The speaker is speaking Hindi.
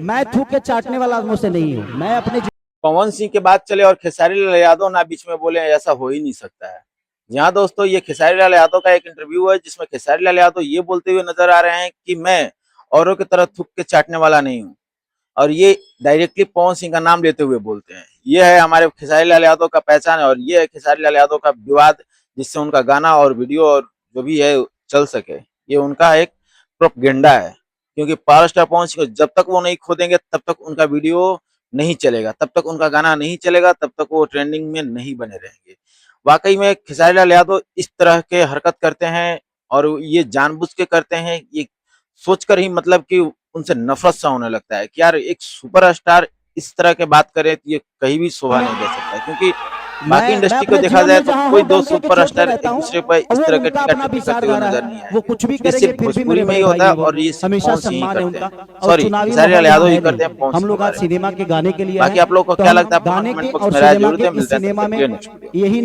मैं थूक के चाटने वाला आदमों से नहीं हूँ। मैं अपने पवन सिंह के बात चले और खेसारी लाल यादव ना बीच में बोले, ऐसा हो ही नहीं सकता है। यहाँ दोस्तों ये खेसारी लाल यादव का एक इंटरव्यू है जिसमें खेसारी लाल यादव ये बोलते हुए नजर आ रहे हैं कि मैं औरों की तरह थूक के चाटने वाला नहीं हूँ, और ये डायरेक्टली पवन सिंह का नाम लेते हुए बोलते हैं। ये है हमारे खेसारी लाल यादव का पहचान है, और ये है खेसारी लाल यादव का विवाद, जिससे उनका गाना और वीडियो और जो भी है चल सके। ये उनका एक प्रोपगेंडा है, क्योंकि पावर स्टार पवन सिंह को जब तक वो नहीं खोदेंगे तब तक उनका वीडियो नहीं चलेगा, तब तक उनका गाना नहीं चलेगा, तब तक वो ट्रेंडिंग में नहीं बने रहेंगे। वाकई में खेसारी लाल यादव इस तरह के हरकत करते हैं, और ये जानबूझ के करते हैं, ये सोचकर ही मतलब कि उनसे नफरत सा होने लगता है कि यार एक सुपरस्टार इस तरह के बात करे तो ये कहीं भी शोभा नहीं दे सकता है। क्योंकि बाकी मैं इंडस्ट्री को अपने देखा जीवन जाए में तो जहाँ कोई हूँ दो डंके के चोट पे सुपरस्टार रहता एक हूँ, दूसरे पर और इस वो तरह के उनका टीका अपना टिप्पणी करते हुए विचारधारा नजर है। नहीं आए। वो कुछ भी ये करेंगे सिर्फ फिर भी भोजपुरी मेरे में बड़े ही भाई होता है, है वो, और ये सिर्फ हमेशा पवन सिंह ही सम्मान है करते उनका। हैं। और सॉरी, चुनावी खेसारी माहौल लाल यहाँ यादव ही है करते हैं नहीं। पवन हम सिंह के लोग आज बारे में। सिनेमा के गाने के लिए आए बाकी हैं, आप लोग को तो क्या हम लगता है अपना गाने कमेंट के बॉक्स और में राय सिनेमा जरूर के दें। इस मिलते हैं तब सिनेमा तक के में लिए नेक्स्ट वीडियो में। यही